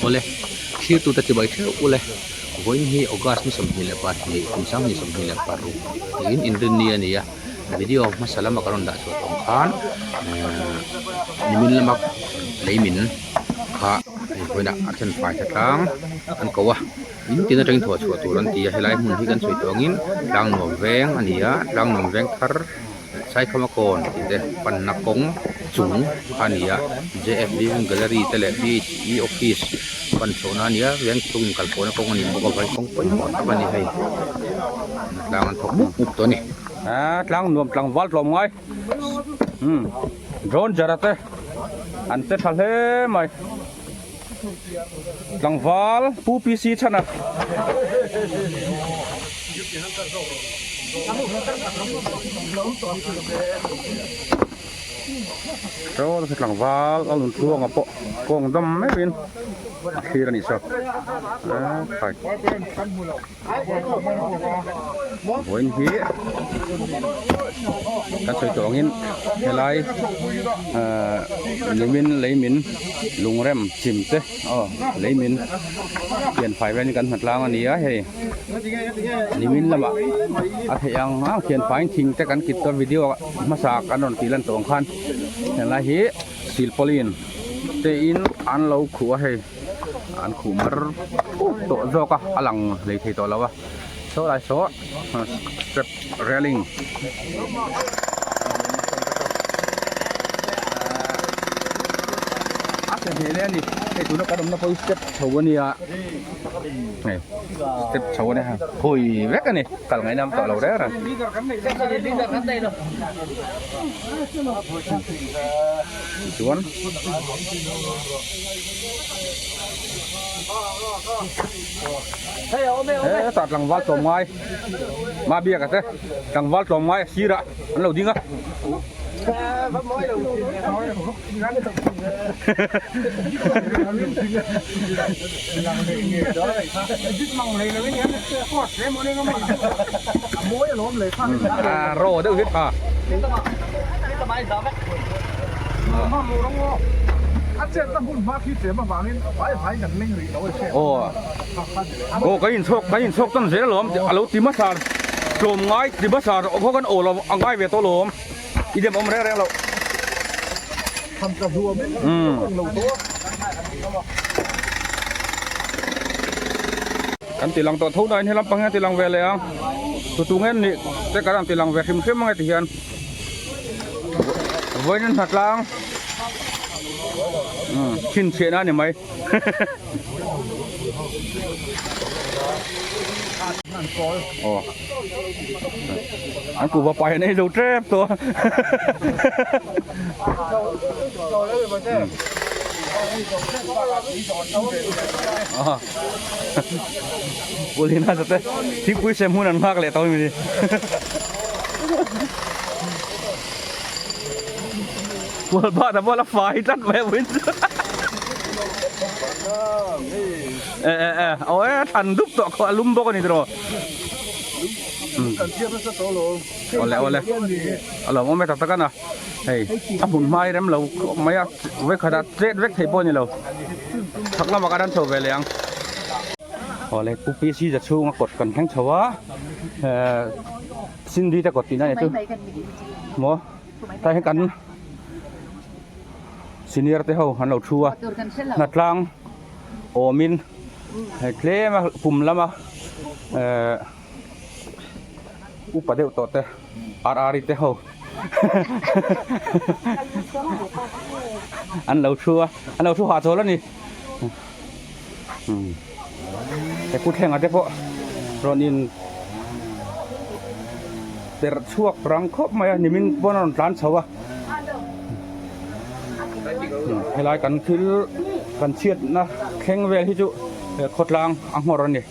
ole khi tu ta chỉ bài theo ole với hi August ni som hi le pa hi kum sam ni som hi le pa ru in Indonesia ni ya video masala makaron da so tong khan nimin lamak leimin kha hoi da achen pai ta tang an ko wa in tin teng thua chua tu ran ti helai mun hi kan soi tongin dang no veng ania dang no veng thar sai khama kon ti de pan na kong chung ania JFB gallery tele bi office pan chona nia veng tung kal pona kong ani mo ko vai kong pon pa ni hai dang an thok mup to ni tlang nuam tlang wal tlom ngai drone jarate an te thale mai tlang wal pu pc chana rồi cái lăng val ở lùn thuông ở bộ con đâm mấy bên khi là đi sao phải với anh phía các sợi tổ nghiên cái lai lấy mình lùng rem chìm thế lấy mình tiền phải bên căn mặt lang anh ấy hay mình là mà thấy rằng tiền phải thình cái căn kịchตัวvideo mà sạc anh còn tỷ lần tổng khan là hi silpolin te in an lo khu hay an khu mar to zo ka alang le thei to lawa so lai so step railing asen hele ni te tu no ka dom na po step thawani này step thawani ha hoi vek ani kal ngai nam to lo re ra chuan tạt lăng vát trộm ngoài ma bia cả thế lăng vát trộm ngoài xí ra nó đầu tiên á rô đâu hết à cái nhìn sốc tâm dễ lắm alo tìm mất sàn trộm ngay tìm mất sàn có con ổ là ăn ngay về to lắm đi đem ông ra lâu kan tilang to thâu đây hay lắm bằng nghe tilang về lại tu nghe nị cái làm tilang về khim khim ngay thì hiện với nhân thật lang xin chuyện đó này mày anh cụ vào bài này đâu trép tôi boleh na sate tipu semu nan mak le tau mi bol ba da bola fai tat me win ôi thành đúc tọa có lum bốc này rồi oleh alo mau meta takan ah hey abun mai rem lo mai ve khada trade vek thei po ni lo thakla makadan chho ve leang oleh pupi si ja chung kot kan hang chawa sin di ta kot tin na tu mo ta hang kan senior te ho han lo thua natlang omin hay kle ma pum lama upadeu to te ari te ho anh lâu thua hòa số lắm nèแต่กูแทงอะไรพวกรอนินแต่ช่วงรังคบมานี่มินบนร้านเสาอะให้ลายกันคือกันเชียดนะแข่งเวลที่จุขดลางอังหัวรันนี่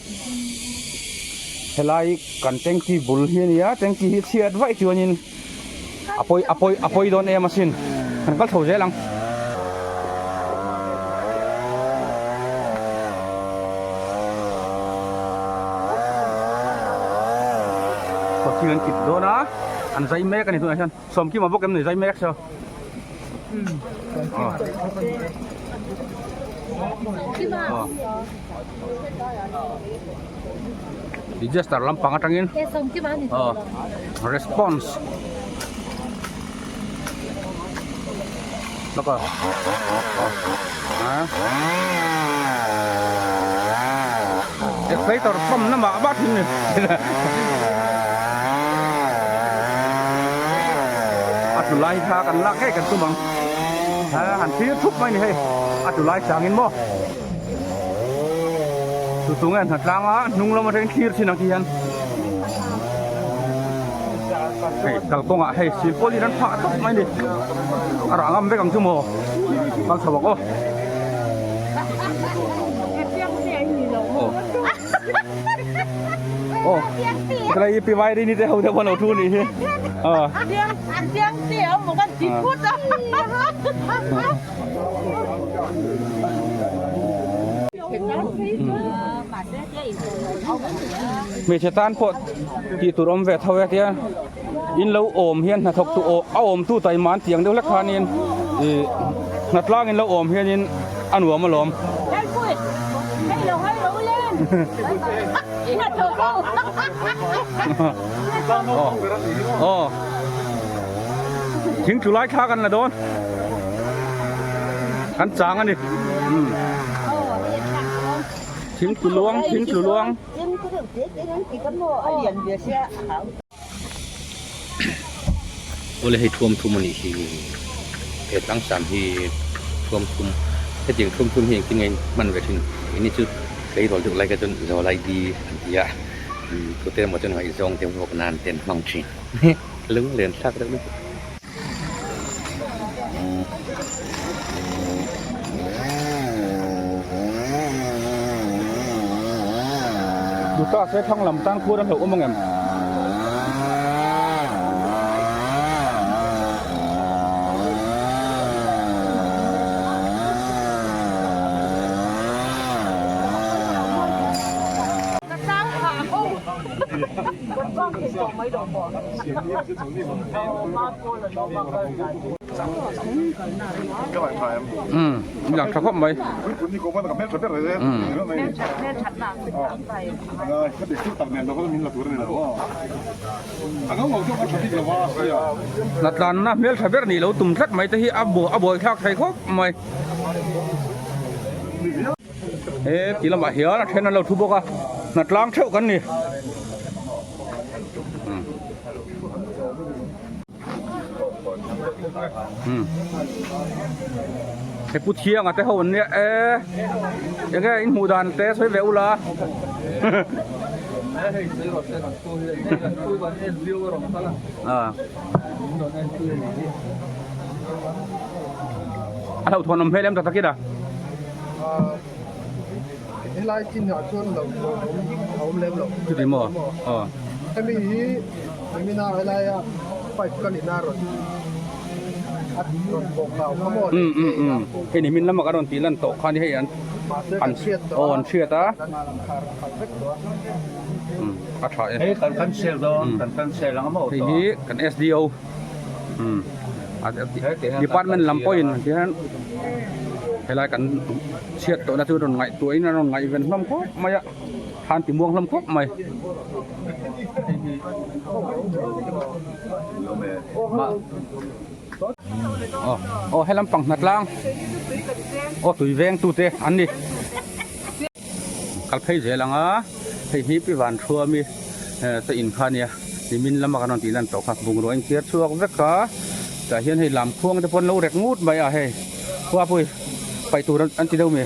ให้ลายกันเต็งที่บุลเฮียนี่เต็งที่เชียดไว้จวนนินอภัยโดนเอมาสินมันก็ถูกใจลังที่เงินกิดโดนนะอันใจแม็กกันนี่ทุกท่านสมคิดมาบอกกันหน่อยใจแม็กเชียว disaster lampang atangin responseแล้วก็เอ็กไซต์ต่อปั๊มน้ำมันบ้าทิ้งเลยอัดไล่ทากันลักให้กันตุ้มังหันที่ทุบไม่นี่ให้อัดไล่จางเงินบ่ตุ้งเงินหัดล้างอ่ะนุ่งเรามาเรียนคีร์สินักเรียนkalau kau nggak hey simpel di dan pak tak main deh orang ngam begang cuma bang sabak oh oh kalau ipi wai ini deh udah pun auto nih tiếng tiếng một con 9 phút đó mấy chế tan phốt kỳ tụi ông về thâu về kia in lâu ôm hiền là thọc tụ ôm tu tay mán tiếng đâu lắc khan in nát lang in lâu ôm hiền in ăn uống mà lomทิ้งจุไลฆ่ากันละโดนกันจางอันนี้ทิ้งจุลวงoleh hitung tumun ini petang samhi tuum sejeng tuum yang tinggal man wetin ini tu kai rol tu lai ka tu zo lai di ya tu te mo tu ngai zong te mo nan ten mang chin lung len sak dak ni duta sẽ thong làm tan khu đang hậu ôm emอย่างสักคนไหมคุณนี่โกงมาตั้งแต่เม็ดเลยเนี่ยเม็ดชัดหนักก็เด็กที่ตัดเนี่ยเราก็มีหลักตัวนี่แหละว่าอันนั้นเราต้องมาคิดกันว่าหลักการนะเมื่อสัปดาห์นี้เราตุ่มสักไหมแต่ที่อับบ่อยทักใส่ครบไหมทีละมาเหี้ยนะเท่านั้นเราทุบกันนัดล้างเท่ากันนี่ให้พูดเที่ยงอ่ะแต่เขาวันนี้ยังไงอินหูดานแต่สวยแววละเราทวนน้ำเพลมตะกี้ด่ะไล่กินหาชวนเราเอาเล็บเราจุดนี้มั้งแต่มีนาอะไรอ่ะไปกันอีกนาหรอเห็นมินแล้วมันก็โดนตีลันโตข้านี่ให้อันอันเชื่อตาอัดถ่ายเฮ้ยกันเซลล์กันเซลล์แล้วก็หมดทีนี้กัน SDO ดีพาร์ตเมนต์ลำปอยน์ที่นั้นให้รายกันเชื่อตัวนั้นตัวนั้นไงตัวนี้นั้นไงเป็นลำคบไม่อะทานติม่วงลำคบไม่ให้ลำปังนัดล่างตุยแวงตูเตอันนี้กัลเพย์เสียหลังให้ฮิปปี้วันชัวมีสอินคานี่ที่มินลำมากันนตีลันตกขับบุงรวยเสียชัวก็สักขาแต่เห็นให้ลำพ่วงจะพ้นเราเด็กงูดไปให้ว่าไปตัวอันที่เดิมไ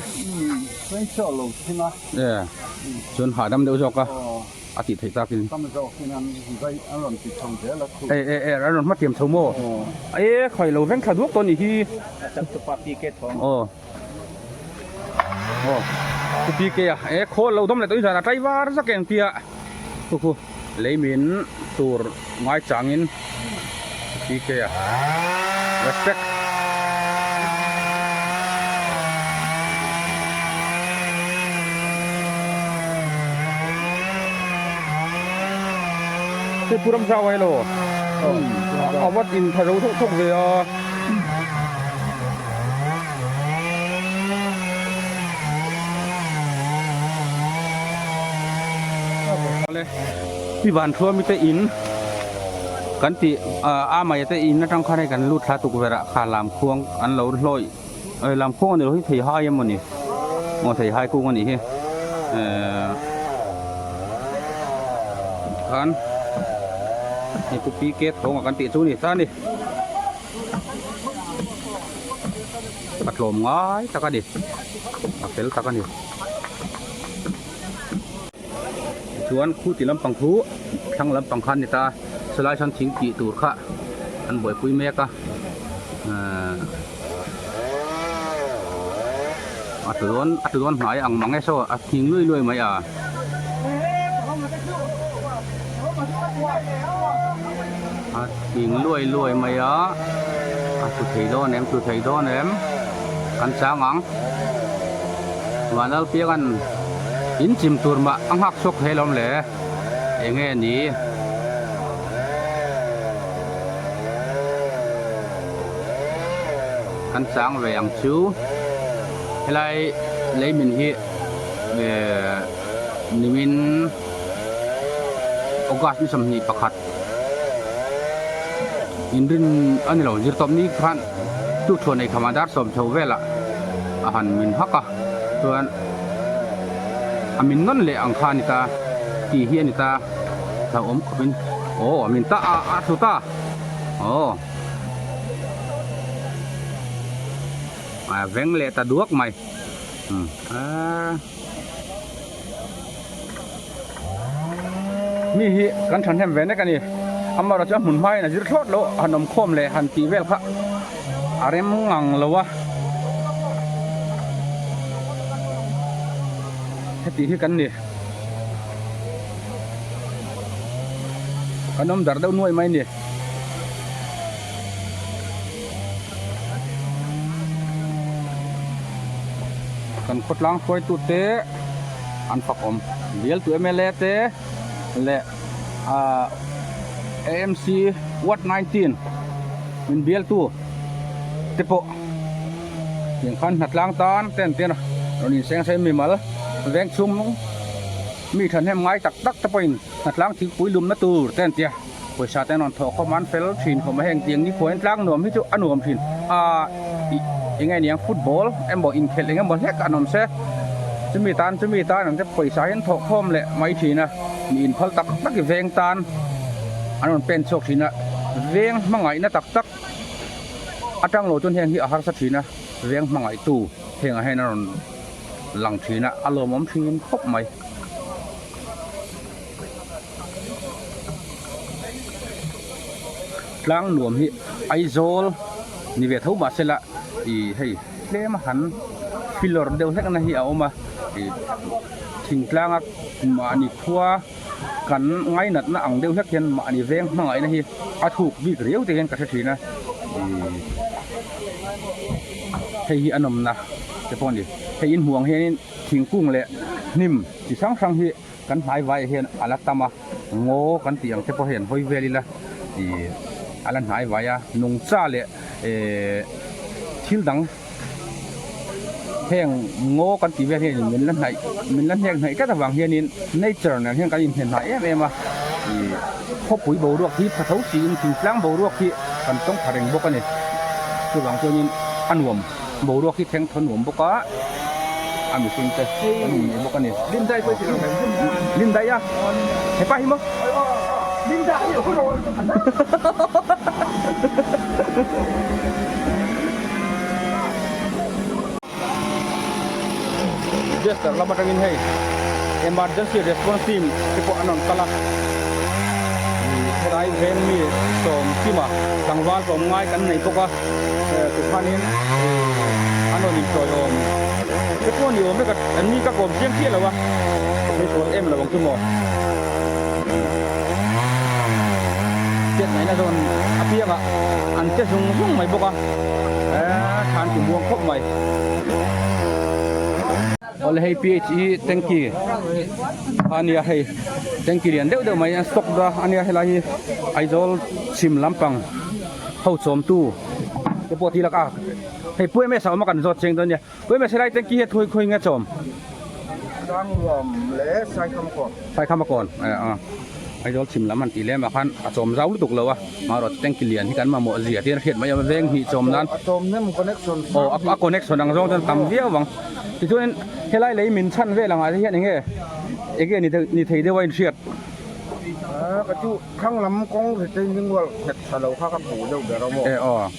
ม่ชอบลงใช่ไหมจนหาดำเดียวจอกอะอาทิตย์ไทยตากินอารมณ์มาเตรียมเทอร์โมข่อยเราแว่งขาดวกตัวนี้ที่จับตัวปาปีเกตของปีเกะโคเราต้องเลยตัวนี้จะใจว่าสักแกงเปียทุกเลยมินตัวไม้จางินปีเกะ respectที่พูดรำเจ้าไว้โลเอาวัดอินทรุทุกเวล เลยพี่บ้านทั่วมีแต่อินกันติอามาแต่อินนะทั้งข้าในกันลูดท้าตุกเวระขาลามควงอันเราลอยลามควงอันเราที่ถี่ห้ายังมันนี่มอถี่ห้ากุ้งอันนี้กันนี่กูปีเกตตรงกันติสู้นี่ซะนี่ปัดลมง่ายตะกันดิปัดเสร็จตะกันดิชวนคู่ติลำปังคู่ทั้งลำปังคันนี่ตาสลายชั้นทิ้งกี่ตูดค่ะอันบ่อยปุ้ยเมกะอัดร้อนหายอังมังไงโซ่อัดทิ้งลุยๆไหมอัดทิ้งลุยๆไหมอัดสุดไทยโดนเอ็มสุดไทยโดนเอ็มกันช้างอังวันนั้นเพียกันอินจิมตูร์มาอังหักชกให้ลมเหล่เองนี้กันช้างแหวงชูให้เลยมินฮีนิมินโอกาสที่สำนีประคัดอินรินอันนี้เราจิตตบนี้ครั้นทุกชนในธรรมดาสมชาวเวล่ะอาหารมินฮักกะตัวอามินนั่นเลยอังคารนิตาที่เฮียนิตาถ้ามินโอ้มินตาอาสุตาโอ้เวงเลตาดวกไหมมีฮีกันฉันแฮมเวนได้กันนี่อามาเราจะหมุนไม้นะจิตทอดโลหันนมโคมเลยหันตีเวลพระอะไรมึงงังเลยวะให้ตีที่กันนี่ขนมดัดเด้าน่วยไหมนี่กันขดล้างคอยตุเตะอันฝักอมเลี้ยงตัวเมลเตะและAMC Watt 19มันเบี้ยตัวเตปะอย่างขันหัดล้างตอนเต้นนะเรานี่เสียงใช้มีมาแล้วแรงชุ่มมีทันให้ไม้ตักตะปินหัดล้างทิ้งปุ๋ยลุมนะตูเต้นเตี้ยปุ๋ยชาแต่นอนถอข้อมันเฟลชินเขามาแห้งเตียงนี่ควรล้างหนวมให้จุอันหนวมชินยังไงเนี่ยฟุตบอลเอ็มบอกอินเคลยังไงบอกเล็กอันนนเสจะมีตานนั่นจะปุ๋ยสายถอข้อมแหละไม่ทีนะมีอินพอตักกี่เวงตานอันนั้นเป็นโชคทีนะเวงมังไงนะตักอาจังโหลจนแห้งที่อาหารสักทีนะเวงมังไงตู้แห้งให้นั่นหลังทีนะอารมณ์มันทีนครบไหมล้างหนวมที่ไอโซลนี่เวทเขาบาดเสร็จละให้เลี้ยมหันฟิลเลอร์เดียวเล็กนะที่เอามาทิ้งกลางมาอันนี้ทั่วกันไงนัดนะอังเดียวเล็กเห็นมาอันนี้เวงมังไงนะที่อาถูกวิกเรียวที่เห็นกระทีนะให้อันนมนะจะพอดีให้ยินห่วงเห็นทิ้งกุ้งเลยนิ่มที่สังที่กันหายไวเห็นอารัตมาโง่กันเตียงจะพอเห็นหอยเวลีละอารันหายไวนงซาเลยทิลดังแห้งโง่กันตีเวลีมันลั่นแห้งไหนก็แต่วางเฮียนินในเจอเนี่ยแห้งกันยินเห็นไหนเอ็มพบปุ๋ยโบรวกที่ผสมสีนทิ้งกลางโบรวกที่กันต้องผลิตบกันนี่คือหวังตัวนี้อันหวมโบรวกที่แทงทนหวมบกะอันมีสิ่งแต่อันนี้บกันนี่ลิ้นได้ไปสิลิ้นได้ยังเห็นป่ะเห็นมั้ยลิ้นได้อยู่ก็โดนเดี๋ยวเรามาทำยังไง emergency response team ที่พวกอันนั้นกำลังใช้เวรมีส่งที่มาทางวัดส่งง่ายกันในพวกสุพรรณนี้อันนั้นอีกตัวโยมไอ้พวกนี้ไม่ก็อันนี้ก็กลมเที่ยงแล้ววะไม่ตัวเอ็มแล้วบางชั่วโมงเจ็ดไหนนะโดนอาเปียกอ่ะอันเจ็ดสุ่งไหมพวกทานจุ่มวงครบไหมoleh PHE tangki ania hai tangki rian deuh mai stock da ania helai aizol sim lampang hau chom tu te poti laka hei pui me sa ma kan zot cheng don ya pui me selai tangki he thui khui nga chom างรวมและใส่คำก่อน ไฟข้ามมาก่อนไอ้เราชิมแล้วมันตีเล่มมาคันจอมเจ้าลุตุกเลยวะมาเราแต่งกิเลียนที่กันมาหมดเสียที่เห็ดมายังเร่งหีจอมนั้น อะตอมเนี่ยมันคอนเนคชั่น โอ้อะคอนเน็กชั่นดังร้องจนตำเบี้ยวบังที่ช่วยให้ไล่เลยมินชั่นเวลังอะไรที่เห็นอย่างเงี้ยเอ็กนี่นี่ไทยได้ไว้เชียด กระจุข้างลำกองจะยิ่งว่าเห็ดสะเลาข้าวกับปูเดี๋ยวเราหมด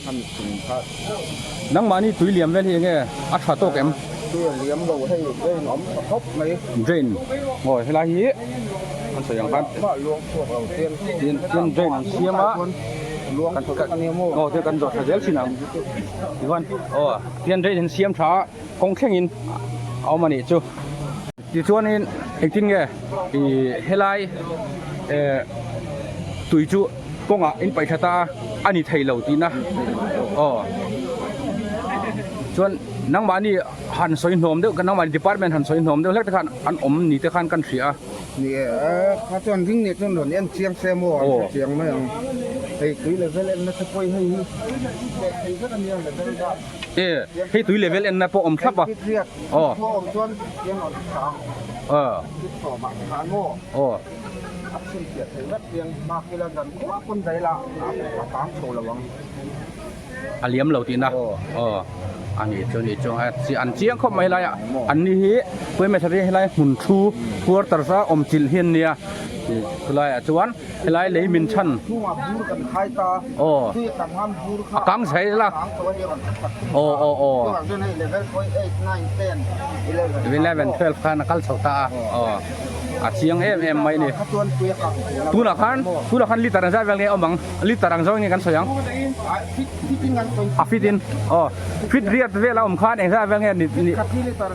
ทำถึงพระ นังมานี่ตุยเหลี่ยมเว้ที่อย่างเงี้ยอัดขาโตแกม ด้วยเลี้ยงเราให้ได้หนอมครบไหม เดรนโอ้ยให้ไล่ฮีมันสวยอย่างพัน ว่าลวงพวกเราเตียน เดรนเดรนเสียมา ลวงกันเนี่ยโม่ โอ้เท่ากันจอดเสียสินะอีกวันโอ้เตียนเดรนเสียมช้ากงแข่งอินเอามานี่จูที่ชวนนี่เอกจริงไงให้ไล่ตุยจูกงอ่ะอินไปชะตาอันนี้ไทยเราตีนะอ๋อชวนนังมานี่หันสอยหนมเด้อกันนังมาดีพาร์ตเมนต์หันสอยหนมเด้อแล้วแต่ขันอันอมนี่แต่ขันกันเสีย นี่ข้าจวนทิ้งเนี่ยจนหล่นเอ็นเชียงเซโม่เชียงไม่ยังไอ้คุยเลยเล่นนะจะไปให้ก็ทำยังไงได้ให้ตุยเลเวลเอ็นนะพออมครับป่ะ เรียก อ๋อ พวกจวนเชียงหล่นสามติดต่อมาทานโม่ โอ้ ซึ่งเกียรติเวทเรียงมากกี่แล้วกันคนใจละตามโชว์ระวัง อาเลียมเราตีนะอันนี้จนี่จงสิอันเจียงเขาไม่ไรอ่ะอันนี้เพื่อไม่ทะเลให้ไรหุ่นชูพัวตรซาอมจิลเฮียนเนี่ยคือไรจวนให้ไรเลยมินชัน ผู้มาพูดกันใครตาที่ต่างห้ามพูด กังใช้ละโอ้ตัวเรื่องนี้เลเวล8 9 10 เวลาเป็น12คันกัลสตาอาเชียงไม่นี่ ถ้าตัวเปียก ตุลาคันลิตรนั้นจะเวลาเอาบังลิตรนั้นจะยังกันสยัง ที่จริงกันตัว ฟิตินฟิตเรียดเวลาอมคันเองจะเวลานี่ ขับที่ลิตร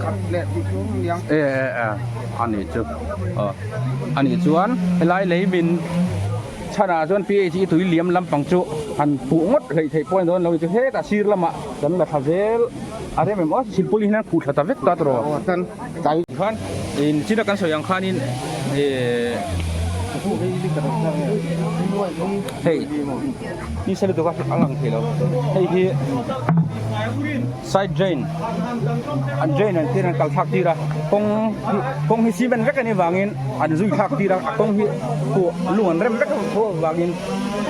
ขับเล็ดที่ช่วงเลี้ยงอันนี้จุอันนี้จวนให้ไรเลยบินชนะจวนปีที่ถุยเหลี่ยมลำปังจุหันผูงดเคยปอยโดนเราจะเฮ็ดอาชีพละมะจนแบบทำเวลอะไรแบบว่าสิบปุลินั้นผูดทำเวลตัดรอ ท่านใจ คันอินที่นักการสอยางคันอินเฮ้ยนี่เสร็จตัวก็อังลังเทแล้วเฮ้ยที่side drain อัน drain นั่นที่นั่นกัลทักทีละคงฮิซีเป็นรักกันนี่วางินอันซุยทักทีละคงฮิผู้ล้วนเริ่มรักกันผู้วางิน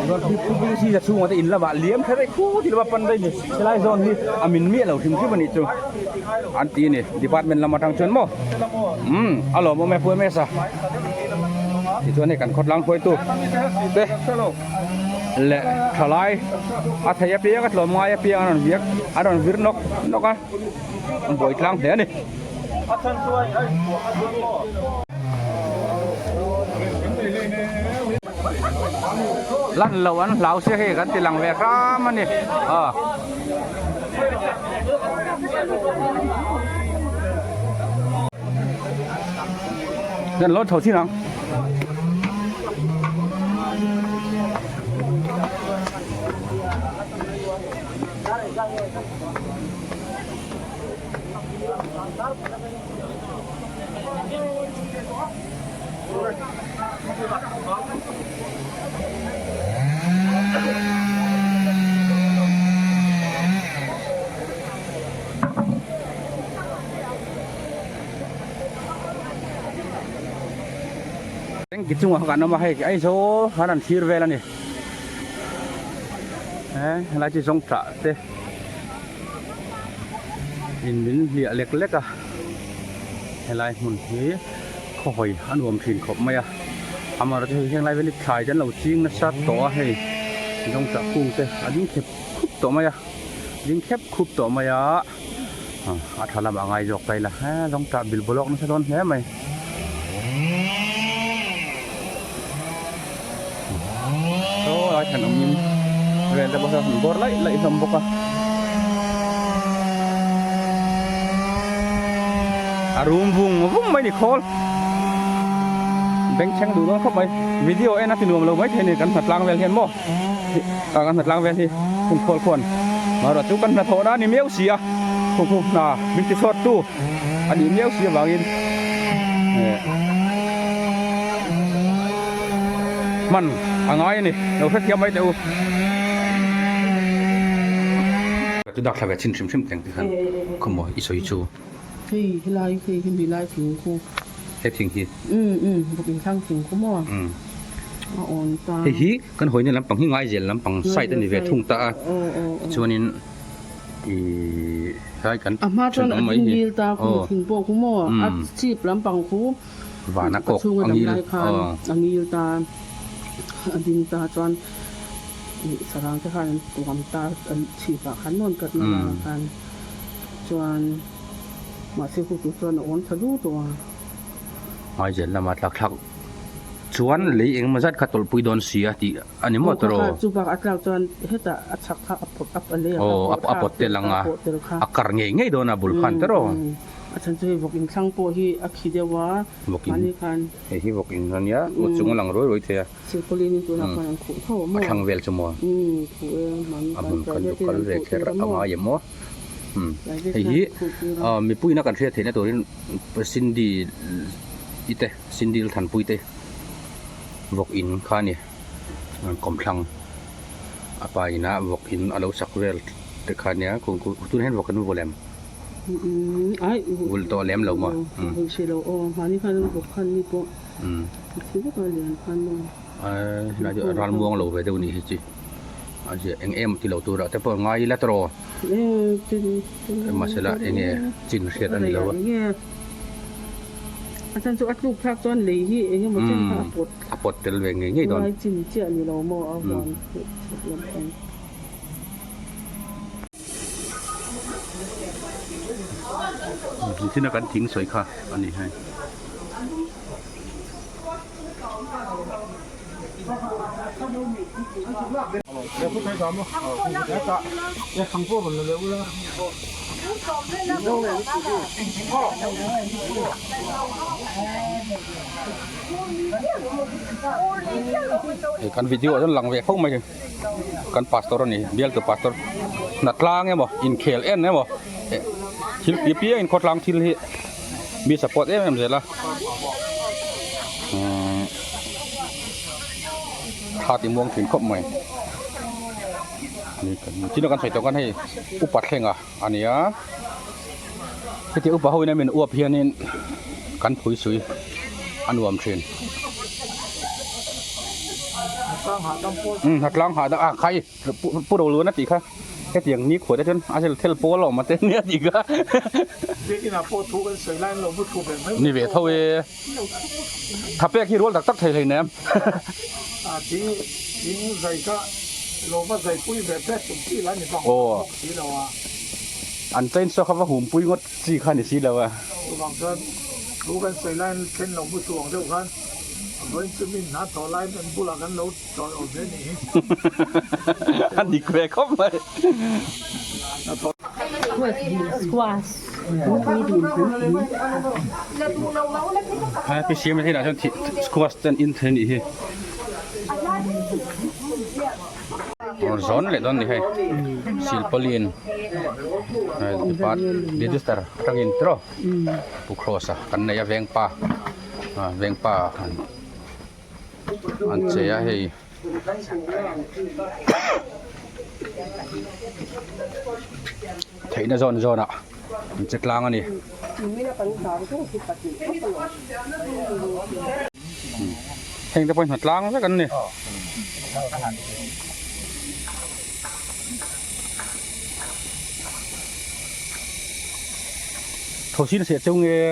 ก็ผู้ที่จะสู้มาแต่อินละบะเลี้ยมแค่ได้คู่ที่ละปันได้นี่สไลด์โซนที่อามินมีเราถึงที่มันนี่จูอันตีนี่ดีพาร์ตเมนต์ละมาทางชนบ่อร่อยบ่แม่ป่วยแม่ซะที่ตัวนี้กันคดลังป่วยตู้เด้และทลายอาทยาเปียกหลอมไม้เปียกอันเวียกอันวิรนกอ่ะมันบ่อยครั้งเดี๋ยวนี่ลั่นเหลวันเหลาเสียให้กันติหลังแวกมันนี่เดินรถเท่าที่หลังกิจวัตรการนำมาให้ไอ้โซ่ขนาดทีร์เวลนี่อะไรที่สงสารเต้อินบินเหลี่ยเล็กๆอะไรหุ่นนี้คอยอันรวมถิ่นขบไหมอามาเราจะเห็นอะไรเวลิขายจนเราจริงนะชัดต่อให้สงสารกุ้งเต้ยิ่งเข็บคุบต่อไหมยิ่งแคบคุบต่อไหมอาทาราบางไงจอกไปละสงสารบิลบล็อกนั่นใช่ไหมไหมโอ้ยฉันอมยิ้มเวลาบอกว่าหุ่นบอลไล่สมบูรณ์อารมณ์วุ่งไม่ได้คอลแบงค์เช็งดูแล้วเข้าไปวิดีโอนะที่หนุ่มเราไม่เห็นกันหัดล้างเวลเห็นบ่กันหัดล้างเวลที่คุณคนมาเราจุกันมาโถนะนี่เมียวเสียคุณน่ะมิติชดตู้อันนี้เมียวเสียบางอินมันอะไรนี่เราแค่เทียมไว้เดี๋ยว tu dak la chin chim teng ti khan khomo isoi chu 可以来可以去来评估 he thing hi 不平常评估嘛 on ta he hi kan hoine lampang hi ngai zel lampang sai ta ni ve thung ta chuanin i sai kan ama chon a mai tin hi dil ta ku thing po ku mo a chip lampang ku wa na kok ang il ang il ta adin ta chuan sarang ta khan tuam ta an chi pa khan non kat na khan chuan ma se ku tu chuan on thadu to ngai zel lama tlak thak chuan lei eng ma zat khatol pui don sia ti ani mo tro chu ba atlak chuan heta achak kha apot ap ale apot te langa akar ngei ngei dona bul khan tro achan chu voking thlang po hi akhi dewa mani khan he hi voking han ya u chung lang roi roi the silpoli ni tu na khan khu tho mo thang vel chumo khu mani amun kan du kal ve kher ama yemo hi mi pui na kan thria thena torin sindi ite sindil than pui te vok in kha ni kom thlang apa ina vok in alo sakwel te kha nia ku tu hen vok kan volem ai ul to lem lo ma se lo mani khan vok khan ni po ki ko lian khan no na jo ran muang lo ve de ni hi chi a je eng em ti lo tu ra te po ngai la tro masala eng e chin riat ani loอาจารย์จุอัดลูกพักตอนเลยที่เองมันจะapot tel ve ngai ngai don จินเจียนี่เราโมเอาบอล ที่นักกันทิ้งสวยค่ะอันนี้ให้ kan video dan lang ve khong mai kan pastor ni bial to pastor nat lang e mo in khel en e mo thil pi pi in khot lang thil hi mi support em zela thati muang thin khop mai ni kan chino kan sai to kan hei upat thenga ania ti upa hoi na min uap hianin kan phui sui anuam thinหัดล้างหาตาใครพูดรู้นะตีค่ะแค่เสียงนี้ขวดได้จนอาจจะเทลโปหล่อมาเต้นเนี่ยตีค่ะนี่เวทเท่าเวถ้าเป๊กที่รู้ตักตักไทยเลยเนี่ยจริงใจก็โลมาใจปุ้ยแบบแรกสุดที่ร้านนี่ต้องสีเราอ่ะอันเต้นสักคำว่าหุ่มปุ้ยงดสีขันนี่สีแล้วอ่ะบางคนรู้กันใส่ร้านเช่นหลงผู้ชวงเท่ากันเฮ้ยจะมีนัดต่อไล่เป็นผู้หลักกันเราต่อออกเส้นนี้อันนี้แควเข้าไปไปเชียร์มาที่ไหนฉันสควอชเต้นอินเทอร์นี่ร้อนเลยตอนนี้ให้ซิลปอลีนปัดเดี๋ยวจะสตาร์ตั้งอินโทรปุกโรสกันในเวงป่าอันเสียให้เทน่าโซนอ่ะมันจะกลางอันนี้เฮงจะไปหัดล้างแล้วกันนี่เขาชี้เสียจงเงย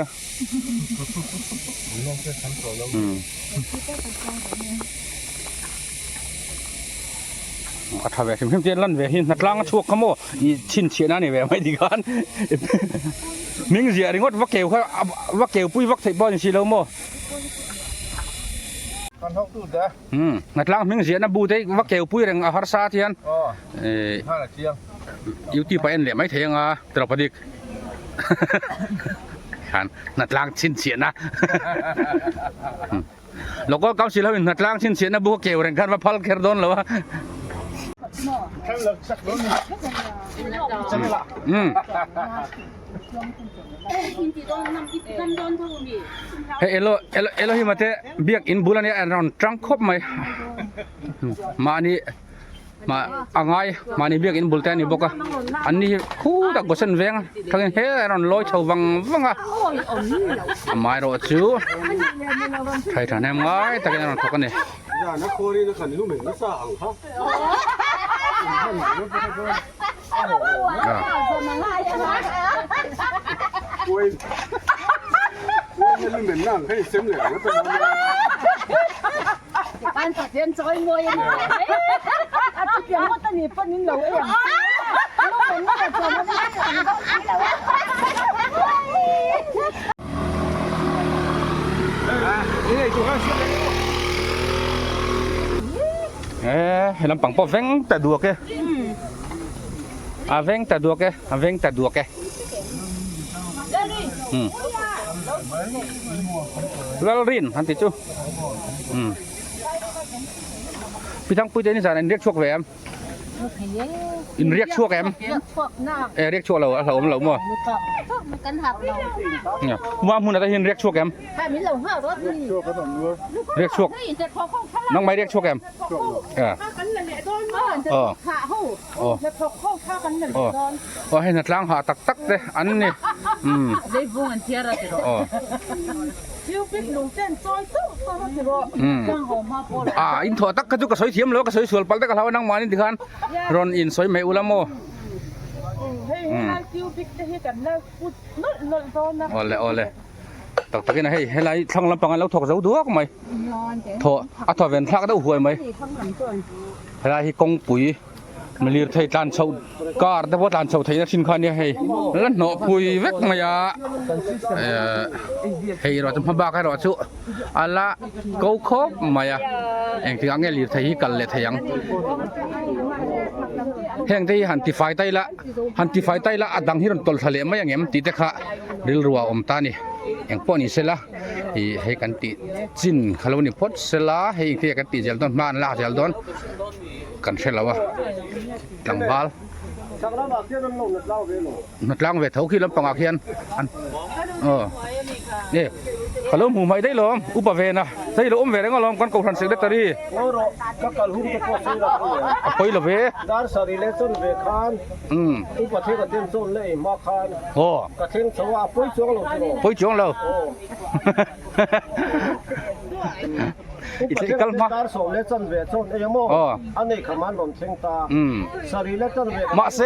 ถ้าแบบที่เจ้าลั่นแบบหินนัดล้างชั่วขโมยชิ้นเชียนั่นนี่แบบไม่ดีกันมิ่งเสียริงดวักเกลเขาวักเกลปุ้ยวักไทยบอลอย่างนี้แล้วโม่นัดล้างมิ่งเสียนะบูไทยวักเกลปุ้ยแรงอาหารซาเทียนอยู่ที่ไปเอ็นเหลี่ยมไม่เทียงอ่ะตลอดพอดีนัดล้างชิ้นเสียนะแล้วก็เขาสิแล้วนัดล้างชิ้นเสียนะบัวเกี่ยวแรงกันว่าพัลเคอร์ดอนหรือว่าเฮ้ยเอโลหิมาเตะเบียกอินบุลันเนี่ยอันนั้นจังครบไหมมาอันนี้ มาอ่างมานี่เบียกอินบุลเตนนี่บอกอันนี้คู่ตะกุสันเวงทั้งเฮ้รอนลอยชาววังไม่รอจูไทยท่านแหมง่ายแต่กันรอนทุกคนนี่ 야, 나 거리는 가는 놈 맨날 싸. 왜? 왜 맨날 해 쌤네. ban thật dân chơi ngồi em nói à chuyện có tên gì phân những đầu em lúc mình nó là chồng nó nói là đâu ai đâu ê chỗ khác ê làm bằng po veng ta đùa kia à veng ta đùa kia à veng ta đùa kia Lalrin hanti chuพี่ทั้งปุ้ยเจนี่สารเรียกชวกแหวมอินเรียกชวกแหมเรียกชวกเราเรามั่ว cân hạt đâu เนี่ยว่ามุนอะไรเห็นเรียกชวกแหม hai miếng lẩu hở đó thì เรียกชวก sẽ khó không khá น้องไม่เรียกชวกแหม cắn là mẹ thôi hạ hổ sẽ khó không khá cắn là mẹ thôi ก็ให้นัดล้างหาตักเลยอันนี้ đây vuông ăn chia ra thì rồi chưa biết lùng tên soi tức sao nó thì rồi đang hổ ma po อินถั่วตักกระจุกกระสอยเทียมแล้วกระสอยสวนปัลตะกระเทานั่งมานี่ที่คันรอนอินสอยไม่อุลาโม hay chưa biết cái cái này nó rồi nó อ๋อเลยตักตะกี้นะให้ไรทั้งลำปังแล้วถกเสาดวกไหมถั่วถั่วเวนทักได้หวยไหมอะไรที่กงปุ๋ยมันเรียกไทยตานเสาก็แต่ว่าตานเสาไทยนั่นสินค้าเนี่ยให้แล้วหน่อปุ๋ยเวกมายาให้เราจะมาบ้าให้เราชุอะไรกูคบมายาเองที่อังเกลียไทยกันเลยไทยยังแห่งที่หันที่ไฟใต้ละดังที่เราตลทะเลไม่อย่างเงี้ยตีแต่ข้าริลรัวอมตานี่อย่างพวกนี้เสร็จละให้กันตีจินขลุ่นนี่พดเสร็จละให้ที่กันตีเจลดอนบ้านลาเจลดอนกันเสร็จแล้ววะหลังบ้านนัดล้างเวทเขาขี้ลำปังอาเคียนนี่ขลุ่นหูไม่ได้หรออุปเวนะได้หรอเวรก็ลองกันกูทันเสด็จตรีไปละเวด้านสรีเลส่วนเวคานอุปเทศกันเต็มส่วนเลยมาคานโอ้กระเทียมสว่าปุ้ยจ้วงเราอีกสิ่งมาด้านส่วนเลส่วนเวส่วนไอ้ยังโม่อันนี้ขมันหล่นเชิงตาสรีเลส่วนเวมาเส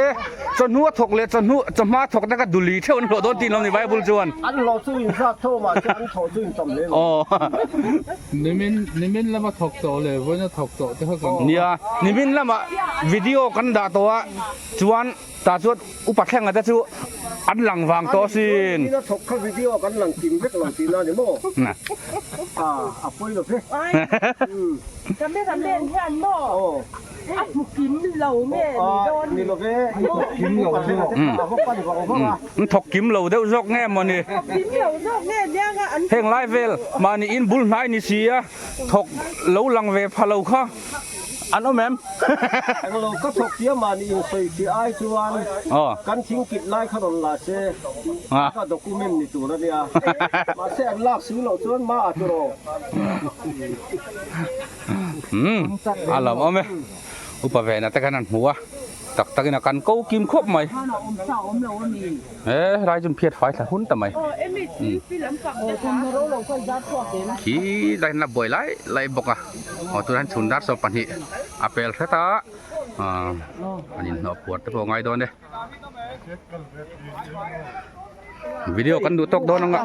จนหัวถกเลจนหัวจะมาถกนั่นก็ดุลีเท่านั้นโดนตีนเราในไว้บุญจวนอันเราสู้อินทราโทมาจะอันโถสู้อินตำเลยอ๋อนิมินแล้วมาถกโตเลยว่าจะถกโตจะเขากันเนี่ยนิมินแล้วมาวิดีโอกันด่าตัวจวนตาจวนอุปแข่งกันจะจูอันหลังวางตัวสินนี่ถกเข้าวิดีโอกันหลังจิ้มเล็กหลังตีนนี่โม่น่ะปุ้ยหรอพี่จำได้แค่อันโม่อัดหมูกินเหล่าแม่โดนนี่หรอพี่กินเหล่าถกกิมเหล่าเดี๋ยวจกแง่มานี่กินเหล่าจกแง่เนี่ยก็อันเฮงไลฟ์เวลมานี่อินบุลไนนี่เสียถกเหล่าหลังเวพะเหล่าข้าอันนั้นแม่เราก็ถกเสียมานี่ยังใส่ที่ไอชวนกันทิ้งกิจไล่ขนมลาเซ่ก็ด็อกิเมนต์นี่ตัวนั่นเนี่ยมาเซ่ลากซื้อเราชวนมาตัวเราอะไรมั้งแม่อุปเวนะแต่กันนั่นหัวตักกินกันกู้กิมครบไหมรายจนเพียรไฟแต่หุ้นแต่ไหมขี้ได้นับบ่อยไล่บอกตัวนั้นชุนดัดสอบปัญหาอาเปลเสตาอันนี้หนอปวดแต่พอไงโดนเด้วิดีโอกันดูตกโดนงะ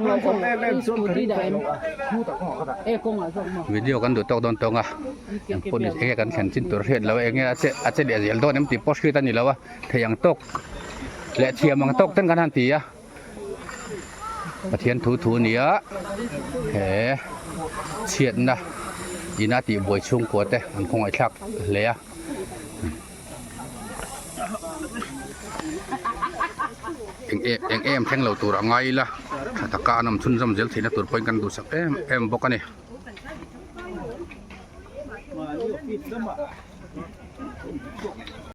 วิดีโอกันดูตกโดนตรงอ่ะพูดแค่กันแข่งชิ้นตัวเทียนแล้วเองเนี่ยอาจจะเดี๋ยวโดนน้ำตีโพสคือตันนี่แล้ววะเทียงตกและเทียมมันตกตั้งกันทันทีอ่ะเทียนถูๆเนี่ยเฮ้เฉียดนะยีน่าตีบวยชุ่มกวดแต่มันคงไอ้ชักเลยอ่ะเอ็มแทงเราตัวไงล่ะถ้าการนำชุนจำเจลทีน่ะตัวไปกันดูสักเอ็มบอกกันนี่